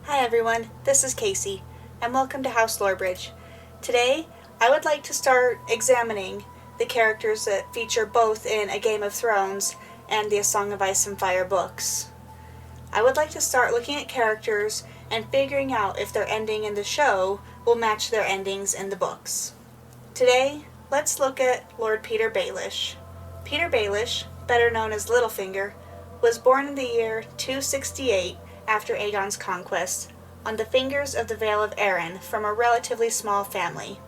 Hi everyone, this is Casey, and welcome to House Lorebridge. Today, I would like to start examining the characters that feature both in A Game of Thrones and the A Song of Ice and Fire books. I would like to start looking at characters and figuring out if their ending in the show will match their endings in the books. Today, let's look at Lord Petyr Baelish. Petyr Baelish, better known as Littlefinger, was born in the year 268 after Aegon's conquest, on the fingers of the Vale of Arryn from a relatively small family.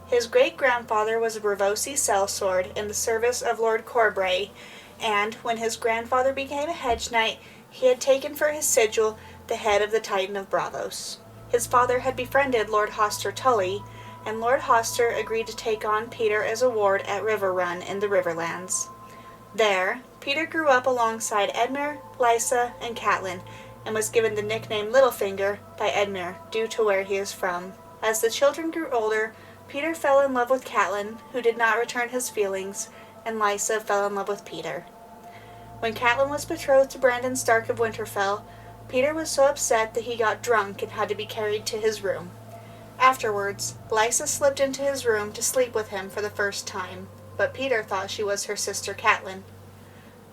His great-grandfather was a Braavosi sellsword in the service of Lord Corbray, and when his grandfather became a hedge knight, he had taken for his sigil the head of the Titan of Braavos. His father had befriended Lord Hoster Tully, and Lord Hoster agreed to take on Petyr as a ward at River Run in the Riverlands. There, Petyr grew up alongside Edmure, Lysa, and Catelyn, and was given the nickname Littlefinger by Edmure due to where he is from. As the children grew older, Petyr fell in love with Catelyn, who did not return his feelings, and Lysa fell in love with Petyr. When Catelyn was betrothed to Brandon Stark of Winterfell, Petyr was so upset that he got drunk and had to be carried to his room. Afterwards, Lysa slipped into his room to sleep with him for the first time, but Petyr thought she was her sister Catelyn.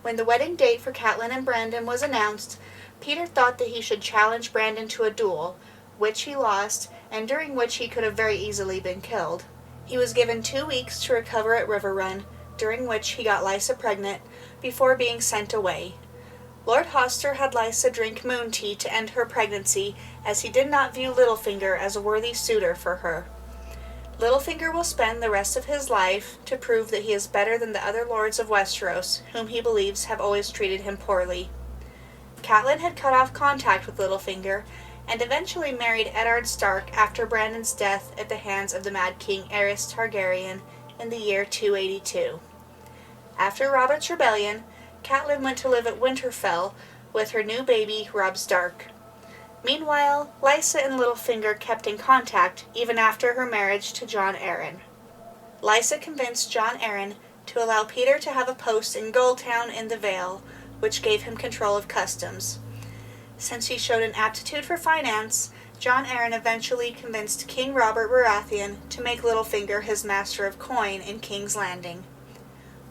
When the wedding date for Catelyn and Brandon was announced, Petyr thought that he should challenge Brandon to a duel, which he lost, and during which he could have very easily been killed. He was given 2 weeks to recover at River Run, during which he got Lysa pregnant, before being sent away. Lord Hoster had Lysa drink moon tea to end her pregnancy, as he did not view Littlefinger as a worthy suitor for her. Littlefinger will spend the rest of his life to prove that he is better than the other lords of Westeros, whom he believes have always treated him poorly. Catelyn had cut off contact with Littlefinger, and eventually married Eddard Stark after Brandon's death at the hands of the Mad King Aerys Targaryen in the year 282. After Robert's rebellion, Catelyn went to live at Winterfell with her new baby, Robb Stark. Meanwhile, Lysa and Littlefinger kept in contact even after her marriage to Jon Arryn. Lysa convinced Jon Arryn to allow Petyr to have a post in Gulltown in the Vale, which gave him control of customs. Since he showed an aptitude for finance, Jon Arryn eventually convinced King Robert Baratheon to make Littlefinger his master of coin in King's Landing.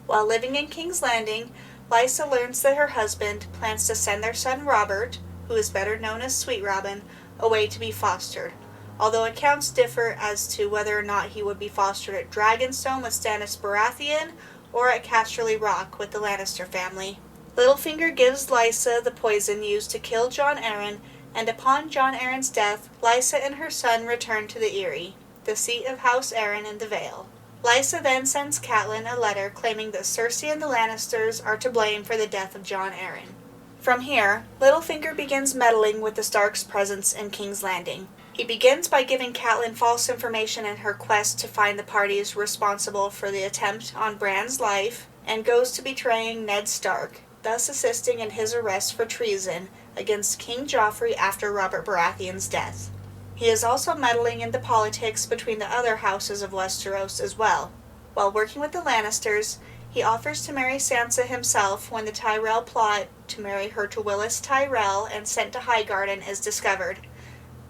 While living in King's Landing, Lysa learns that her husband plans to send their son Robert, who is better known as Sweet Robin, away to be fostered, although accounts differ as to whether or not he would be fostered at Dragonstone with Stannis Baratheon or at Casterly Rock with the Lannister family. Littlefinger gives Lysa the poison used to kill Jon Arryn, and upon Jon Arryn's death, Lysa and her son return to the Eyrie, the seat of House Arryn in the Vale. Lysa then sends Catelyn a letter claiming that Cersei and the Lannisters are to blame for the death of Jon Arryn. From here, Littlefinger begins meddling with the Starks' presence in King's Landing. He begins by giving Catelyn false information in her quest to find the parties responsible for the attempt on Bran's life, and goes to betraying Ned Stark, thus assisting in his arrest for treason against King Joffrey after Robert Baratheon's death. He is also meddling in the politics between the other houses of Westeros as well. While working with the Lannisters, he offers to marry Sansa himself when the Tyrell plot to marry her to Willis Tyrell and sent to Highgarden is discovered,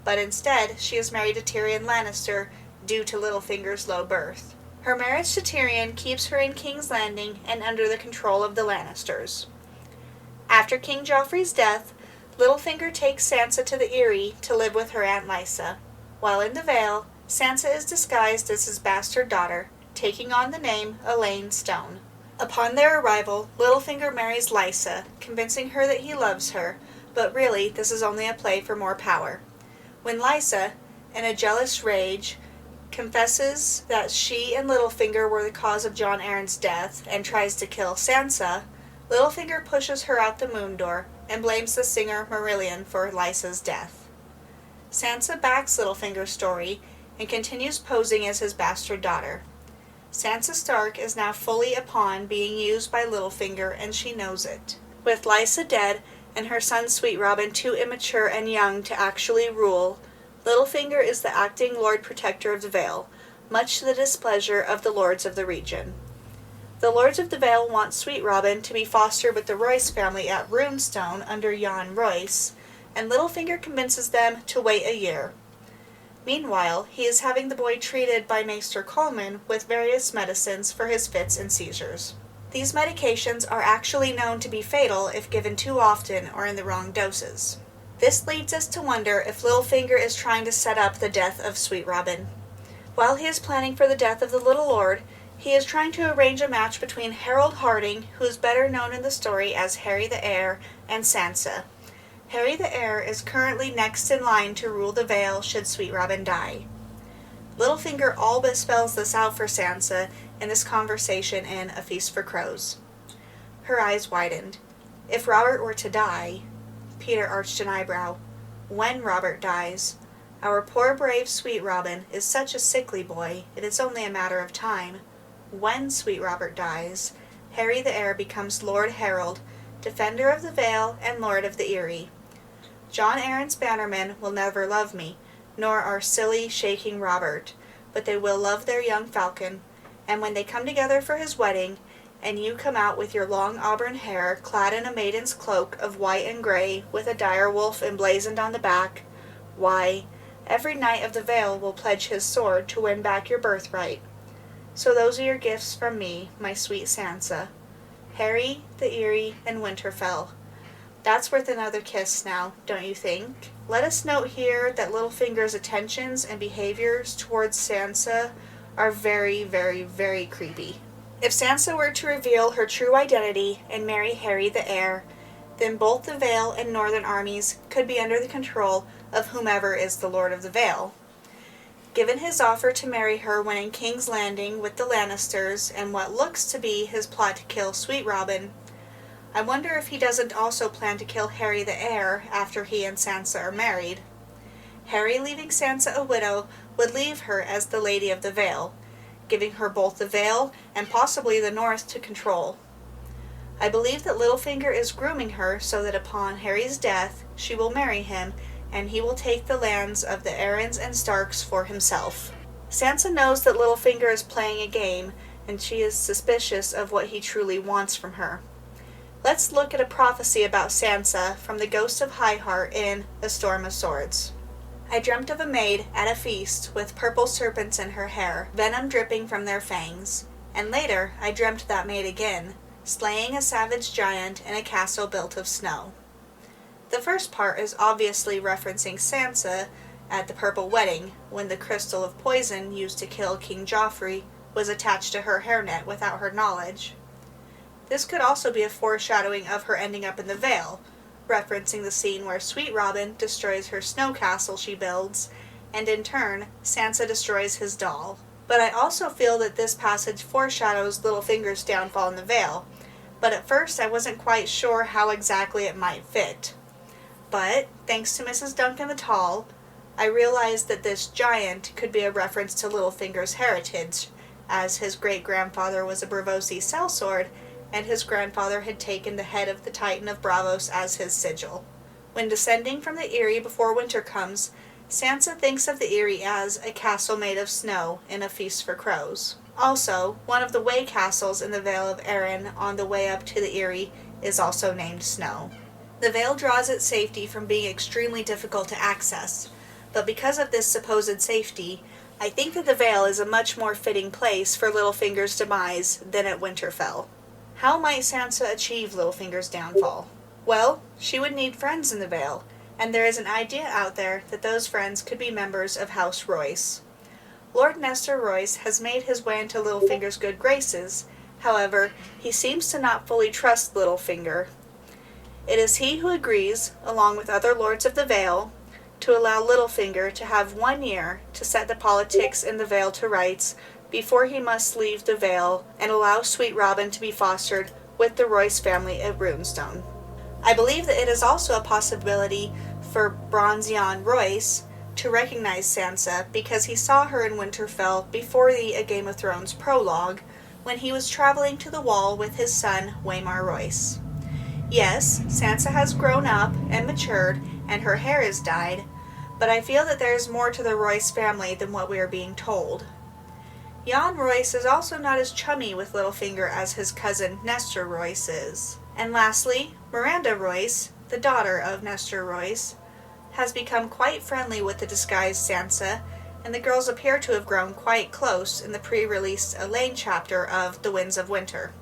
but instead she is married to Tyrion Lannister due to Littlefinger's low birth. Her marriage to Tyrion keeps her in King's Landing and under the control of the Lannisters. After King Joffrey's death, Littlefinger takes Sansa to the Eyrie to live with her Aunt Lysa. While in the Vale, Sansa is disguised as his bastard daughter, taking on the name Elaine Stone. Upon their arrival, Littlefinger marries Lysa, convincing her that he loves her, but really this is only a play for more power. When Lysa, in a jealous rage, confesses that she and Littlefinger were the cause of Jon Arryn's death and tries to kill Sansa, Littlefinger pushes her out the moon door and blames the singer Marillion for Lysa's death. Sansa backs Littlefinger's story and continues posing as his bastard daughter. Sansa Stark is now fully upon being used by Littlefinger, and she knows it. With Lysa dead and her son Sweet Robin too immature and young to actually rule, Littlefinger is the acting Lord Protector of the Vale, much to the displeasure of the lords of the region. The Lords of the Vale want Sweet Robin to be fostered with the Royce family at Runestone under Jon Royce, and Littlefinger convinces them to wait a year. Meanwhile, he is having the boy treated by Maester Coleman with various medicines for his fits and seizures. These medications are actually known to be fatal if given too often or in the wrong doses. This leads us to wonder if Littlefinger is trying to set up the death of Sweet Robin. While he is planning for the death of the Little Lord, he is trying to arrange a match between Harold Harding, who is better known in the story as Harry the Heir, and Sansa. Harry the Heir is currently next in line to rule the Vale should Sweet Robin die. Littlefinger all but spells this out for Sansa in this conversation in A Feast for Crows. Her eyes widened. If Robert were to die, Petyr arched an eyebrow. When Robert dies, our poor brave Sweet Robin is such a sickly boy, it is only a matter of time. When Sweet Robert dies, Harry the Heir becomes Lord Harold, Defender of the Vale and Lord of the Eyrie. John Arryn's bannermen will never love me, nor our silly, shaking Robert, but they will love their young falcon, and when they come together for his wedding, and you come out with your long auburn hair clad in a maiden's cloak of white and grey, with a dire wolf emblazoned on the back, why, every knight of the Vale will pledge his sword to win back your birthright. So those are your gifts from me, my sweet Sansa. Harry, the Eyrie, and Winterfell. That's worth another kiss now, don't you think? Let us note here that Littlefinger's attentions and behaviors towards Sansa are very, very, very creepy. If Sansa were to reveal her true identity and marry Harry the Heir, then both the Vale and Northern armies could be under the control of whomever is the Lord of the Vale. Given his offer to marry her when in King's Landing with the Lannisters and what looks to be his plot to kill Sweet Robin, I wonder if he doesn't also plan to kill Harry the Heir after he and Sansa are married. Harry leaving Sansa a widow would leave her as the Lady of the Vale, giving her both the Vale and possibly the North to control. I believe that Littlefinger is grooming her so that upon Harry's death she will marry him and he will take the lands of the Arryns and Starks for himself. Sansa knows that Littlefinger is playing a game and she is suspicious of what he truly wants from her. Let's look at a prophecy about Sansa from the Ghost of Highheart in A Storm of Swords. I dreamt of a maid at a feast with purple serpents in her hair, venom dripping from their fangs. And later I dreamt that maid again, slaying a savage giant in a castle built of snow. The first part is obviously referencing Sansa at the Purple Wedding, when the crystal of poison used to kill King Joffrey was attached to her hairnet without her knowledge. This could also be a foreshadowing of her ending up in the Vale, referencing the scene where Sweet Robin destroys her snow castle she builds, and in turn, Sansa destroys his doll. But I also feel that this passage foreshadows Littlefinger's downfall in the Vale, but at first I wasn't quite sure how exactly it might fit. But, thanks to Mrs. Duncan the Tall, I realized that this giant could be a reference to Littlefinger's heritage, as his great-grandfather was a Braavosi sellsword, and his grandfather had taken the head of the Titan of Braavos as his sigil. When descending from the Eyrie before winter comes, Sansa thinks of the Eyrie as a castle made of snow in A Feast for Crows. Also, one of the way castles in the Vale of Arryn on the way up to the Eyrie is also named Snow. The Vale draws its safety from being extremely difficult to access, but because of this supposed safety, I think that the Vale is a much more fitting place for Littlefinger's demise than at Winterfell. How might Sansa achieve Littlefinger's downfall? Well, she would need friends in the Vale, and there is an idea out there that those friends could be members of House Royce. Lord Nestor Royce has made his way into Littlefinger's good graces, however, he seems to not fully trust Littlefinger. It is he who agrees, along with other lords of the Vale, to allow Littlefinger to have 1 year to set the politics in the Vale to rights before he must leave the Vale and allow Sweet Robin to be fostered with the Royce family at Runestone. I believe that it is also a possibility for Bronzion Royce to recognize Sansa because he saw her in Winterfell before the A Game of Thrones prologue when he was traveling to the Wall with his son Waymar Royce. Yes, Sansa has grown up and matured and her hair is dyed, but I feel that there is more to the Royce family than what we are being told. Jan Royce is also not as chummy with Littlefinger as his cousin Nestor Royce is. And lastly, Miranda Royce, the daughter of Nestor Royce, has become quite friendly with the disguised Sansa, and the girls appear to have grown quite close in the pre-released Elaine chapter of The Winds of Winter.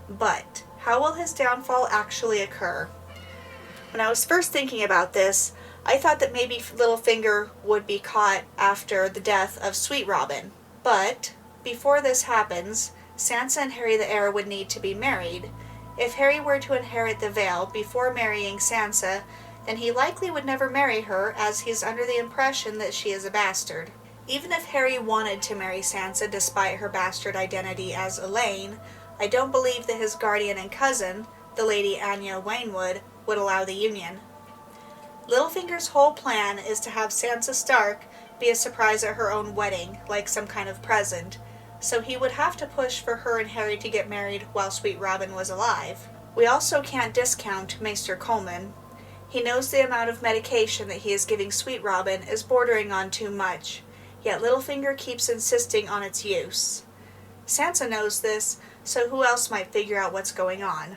But how will his downfall actually occur? When I was first thinking about this, I thought that maybe Littlefinger would be caught after the death of Sweet Robin. But before this happens, Sansa and Harry the Heir would need to be married. If Harry were to inherit the Vale before marrying Sansa, then he likely would never marry her, as he's under the impression that she is a bastard. Even if Harry wanted to marry Sansa despite her bastard identity as Elaine, I don't believe that his guardian and cousin, the Lady Anya Waynwood, would allow the union. Littlefinger's whole plan is to have Sansa Stark be a surprise at her own wedding, like some kind of present, so he would have to push for her and Harry to get married while Sweet Robin was alive. We also can't discount Maester Coleman. He knows the amount of medication that he is giving Sweet Robin is bordering on too much, yet Littlefinger keeps insisting on its use. Sansa knows this, so who else might figure out what's going on?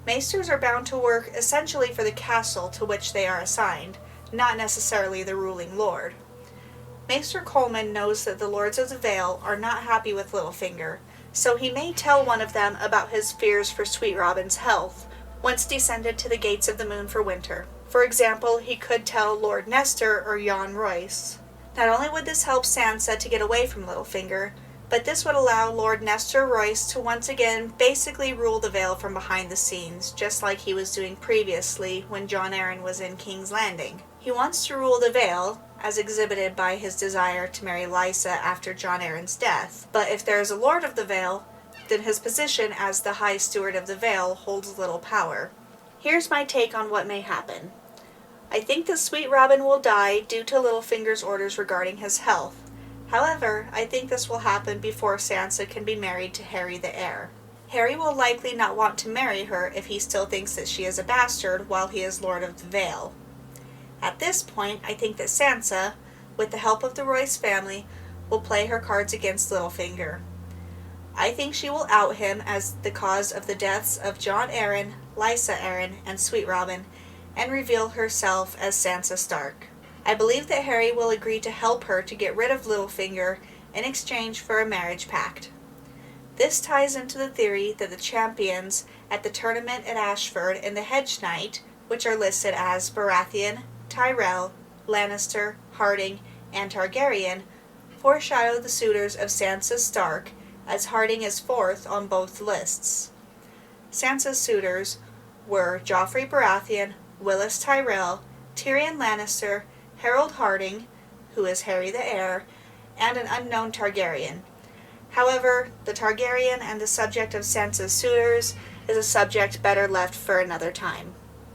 Maesters are bound to work essentially for the castle to which they are assigned, not necessarily the ruling lord. Maester Coleman knows that the Lords of the Vale are not happy with Littlefinger, so he may tell one of them about his fears for Sweet Robin's health once descended to the Gates of the Moon for winter. For example, he could tell Lord Nestor or Jon Royce. Not only would this help Sansa to get away from Littlefinger, but this would allow Lord Nestor Royce to once again basically rule the Vale from behind the scenes, just like he was doing previously when Jon Arryn was in King's Landing. He wants to rule the Vale, as exhibited by his desire to marry Lysa after Jon Arryn's death, but if there is a Lord of the Vale, then his position as the High Steward of the Vale holds little power. Here's my take on what may happen. I think that Sweet Robin will die due to Littlefinger's orders regarding his health. However, I think this will happen before Sansa can be married to Harry the Heir. Harry will likely not want to marry her if he still thinks that she is a bastard while he is Lord of the Vale. At this point, I think that Sansa, with the help of the Royce family, will play her cards against Littlefinger. I think she will out him as the cause of the deaths of Jon Arryn, Lysa Arryn, and Sweet Robin, and reveal herself as Sansa Stark. I believe that Harry will agree to help her to get rid of Littlefinger in exchange for a marriage pact. This ties into the theory that the champions at the tournament at Ashford and the Hedge Knight, which are listed as Baratheon, Tyrell, Lannister, Harding, and Targaryen, foreshadow the suitors of Sansa Stark, as Harding is fourth on both lists. Sansa's suitors were Joffrey Baratheon, Willis Tyrell, Tyrion Lannister, Harold Harding, who is Harry the Heir, and an unknown Targaryen. However, the Targaryen and the subject of Sansa's suitors is a subject better left for another time.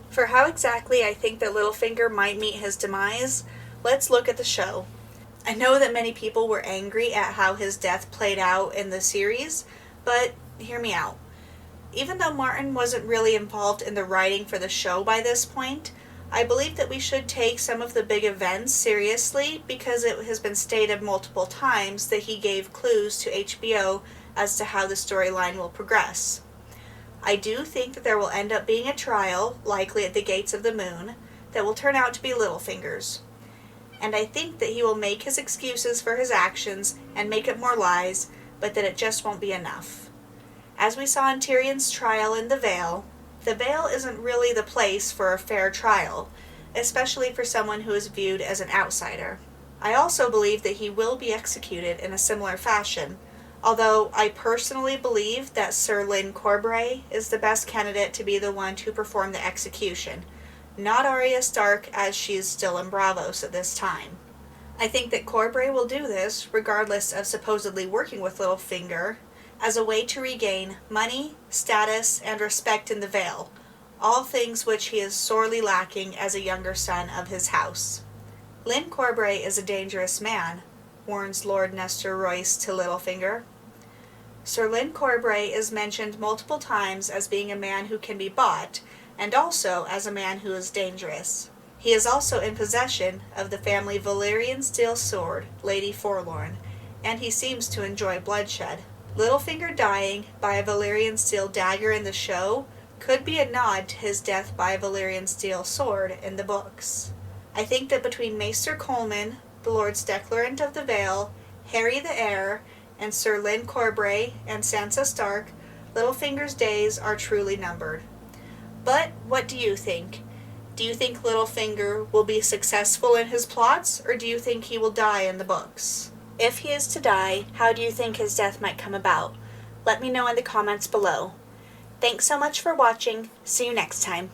For how exactly I think that Littlefinger might meet his demise, let's look at the show. I know that many people were angry at how his death played out in the series, but hear me out. Even though Martin wasn't really involved in the writing for the show by this point, I believe that we should take some of the big events seriously because it has been stated multiple times that he gave clues to HBO as to how the storyline will progress. I do think that there will end up being a trial, likely at the Gates of the Moon, that will turn out to be Littlefinger's. And I think that he will make his excuses for his actions and make up more lies, but that it just won't be enough. As we saw in Tyrion's trial in the Vale isn't really the place for a fair trial, especially for someone who is viewed as an outsider. I also believe that he will be executed in a similar fashion, although I personally believe that Sir Lyn Corbray is the best candidate to be the one to perform the execution, not Arya Stark as she is still in Braavos at this time. I think that Corbray will do this, regardless of supposedly working with Littlefinger, as a way to regain money, status, and respect in the Vale, all things which he is sorely lacking as a younger son of his house. Lyn Corbray is a dangerous man, warns Lord Nestor Royce to Littlefinger. Sir Lyn Corbray is mentioned multiple times as being a man who can be bought, and also as a man who is dangerous. He is also in possession of the family Valyrian steel sword, Lady Forlorn, and he seems to enjoy bloodshed. Littlefinger dying by a Valyrian steel dagger in the show could be a nod to his death by a Valyrian steel sword in the books. I think that between Maester Coleman, the Lord's Declarant of the Vale, Harry the Heir, and Sir Lyn Corbray and Sansa Stark, Littlefinger's days are truly numbered. But what do you think? Do you think Littlefinger will be successful in his plots, or do you think he will die in the books? If he is to die, how do you think his death might come about? Let me know in the comments below. Thanks so much for watching. See you next time.